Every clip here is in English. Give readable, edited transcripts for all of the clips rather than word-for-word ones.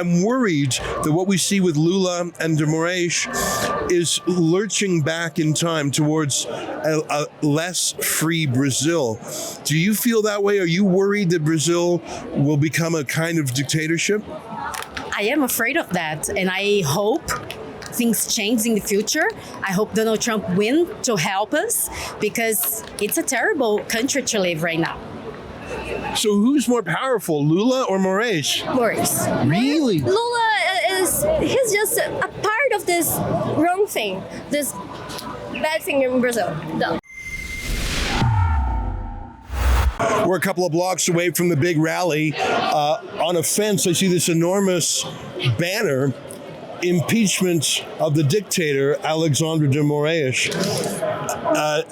I'm worried that what we see with Lula and de Moraes is lurching back in time towards a less free Brazil. Do you feel that way? Are you worried that Brazil will become a kind of dictatorship? I am afraid of that, and I hope things change in the future. I hope Donald Trump wins to help us, because it's a terrible country to live right now. So who's more powerful, Lula or Moraes? Moraes. Really? Lula he's just a part of this wrong thing, this bad thing in Brazil. No. We're a couple of blocks away from the big rally. On a fence, I see this enormous banner, impeachment of the dictator, Alexandre de Moraes.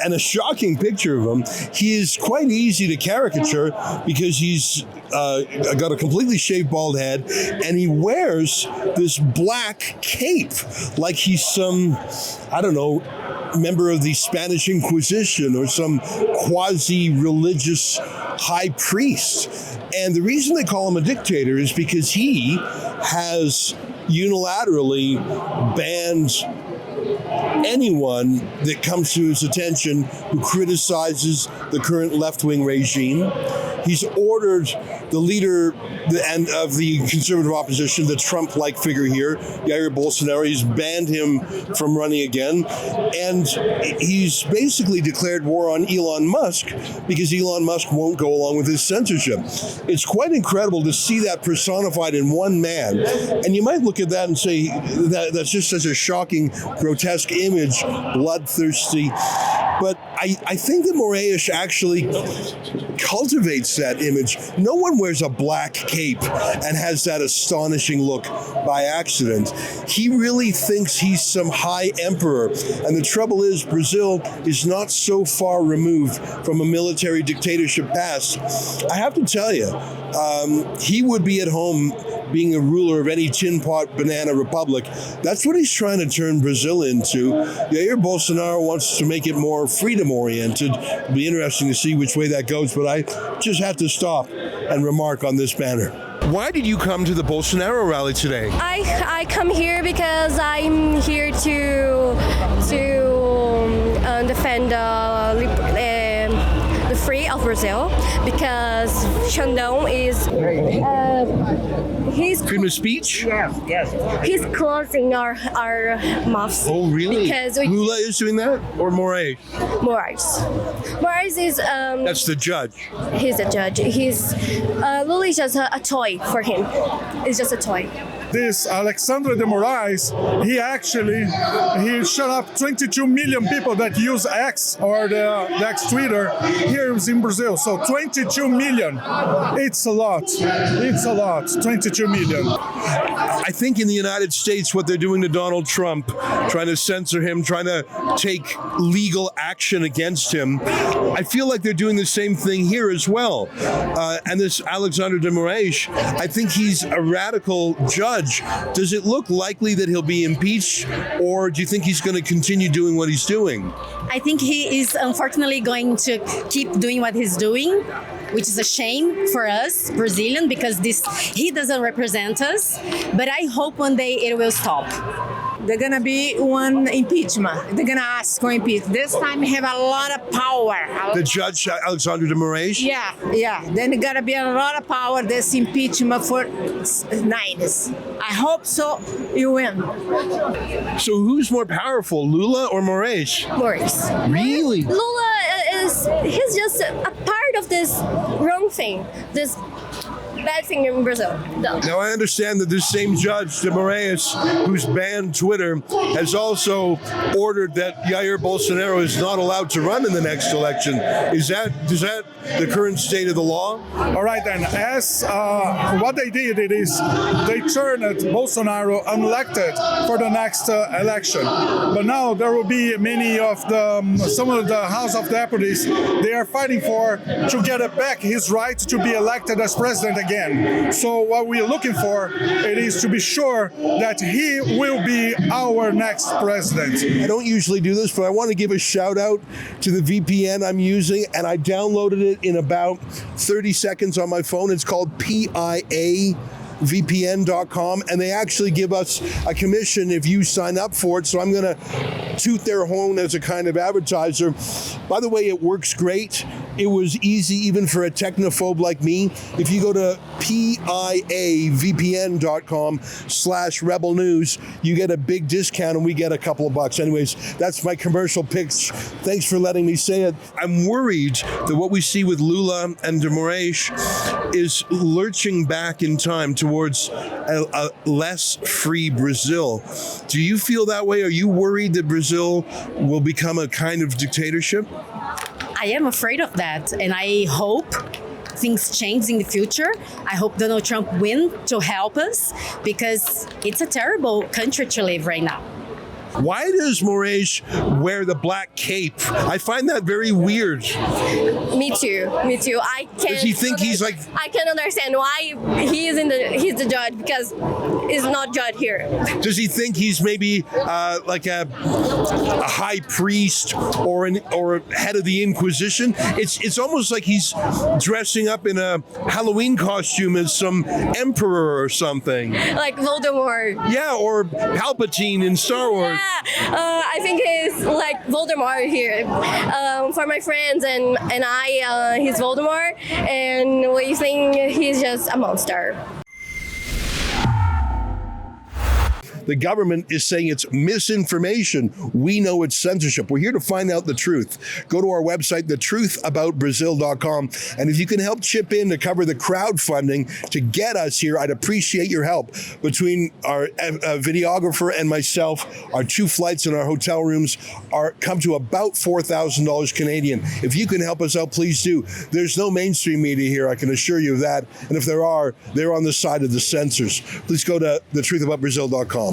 And a shocking picture of him. He is quite easy to caricature because he's got a completely shaved bald head, and he wears this black cape like he's some, I don't know, member of the Spanish Inquisition or some quasi-religious high priest. And the reason they call him a dictator is because he has unilaterally banned anyone that comes to his attention who criticizes the current left-wing regime. He's ordered the leader of the conservative opposition, the Trump-like figure here, Jair Bolsonaro, he's banned him from running again. And he's basically declared war on Elon Musk because Elon Musk won't go along with his censorship. It's quite incredible to see that personified in one man. And you might look at that and say that's just such a shocking, grotesque image, bloodthirsty. But I think that Moraes actually cultivates that image. No one wears a black cape and has that astonishing look by accident. He really thinks he's some high emperor. And the trouble is, Brazil is not so far removed from a military dictatorship past. I have to tell you, he would be at home being a ruler of any tin pot banana republic. That's what he's trying to turn Brazil into. Jair Bolsonaro wants to make it more freedom-oriented. It'll be interesting to see which way that goes, but I just have to stop and remark on this banner. Why did you come to the Bolsonaro rally today? I come here because I'm here to defend the free of Brazil, because Xandão is he's Freedom of speech? yes. He's closing our mouths. Oh, really? Because Lula is doing that? Or Moraes? Moraes is That's the judge. he's a judge. Lula is just a toy for him. It's just a toy. This Alexandre de Moraes, he shut up 22 million people that use X or the X Twitter here in Brazil. So 22 million, it's a lot. 22 million. I think in the United States, what they're doing to Donald Trump, trying to censor him, trying to take legal action against him, I feel like they're doing the same thing here as well. And this Alexandre de Moraes, I think he's a radical judge. Does it look likely that he'll be impeached, or do you think he's going to continue doing what he's doing? I think he is unfortunately going to keep doing what he's doing, which is a shame for us, Brazilian, because he doesn't represent us. But I hope one day it will stop. They're going to be one impeachment. They're going to ask for impeachment. This time we have a lot of power. The judge, Alexandre de Moraes? Yeah. Then there's going to be a lot of power, this impeachment for 9s. I hope so, you win. So who's more powerful, Lula or Moraes? Moraes. Really? Lula he's just a part of this wrong thing, this bad thing in Brazil. No. Now, I understand that this same judge, de Moraes, who's banned Twitter, has also ordered that Jair Bolsonaro is not allowed to run in the next election. Is that the current state of the law? All right, then. As what they did, it is they turned Bolsonaro unelected for the next election. But now there will be some of the House of Deputies. They are fighting to get back his right to be elected as president again. So what we are looking for, it is to be sure that he will be our next president. I don't usually do this, but I want to give a shout out to the VPN I'm using, and I downloaded it in about 30 seconds on my phone. It's called PIA vpn.com, and they actually give us a commission if you sign up for it. So I'm going to toot their horn as a kind of advertiser. By the way, it works great. It was easy even for a technophobe like me. If you go to piavpn.com/rebel news, you get a big discount and we get a couple of bucks. Anyways, that's my commercial pitch. Thanks for letting me say it. I'm worried that what we see with Lula and de Moraes is lurching back in time towards a less free Brazil. Do you feel that way? Are you worried that Brazil will become a kind of dictatorship? I am afraid of that, and I hope things change in the future. I hope Donald Trump win to help us, because it's a terrible country to live right now. Why does Moraes wear the black cape? I find that very weird. Me too. I can't. Does he think he's like? I can't understand why he's the judge, because he's not judge here. Does he think he's maybe like a high priest or head of the Inquisition? It's almost like he's dressing up in a Halloween costume as some emperor or something. Like Voldemort. Yeah, or Palpatine in Star Wars. Yeah, I think he's like Voldemort here. For my friends and I, he's Voldemort, and we think he's just a monster. The government is saying it's misinformation. We know it's censorship. We're here to find out the truth. Go to our website, thetruthaboutbrazil.com. And if you can help chip in to cover the crowdfunding to get us here, I'd appreciate your help. Between our videographer and myself, our 2 flights and our hotel rooms come to about $4,000 Canadian. If you can help us out, please do. There's no mainstream media here, I can assure you of that. And if there are, they're on the side of the censors. Please go to thetruthaboutbrazil.com.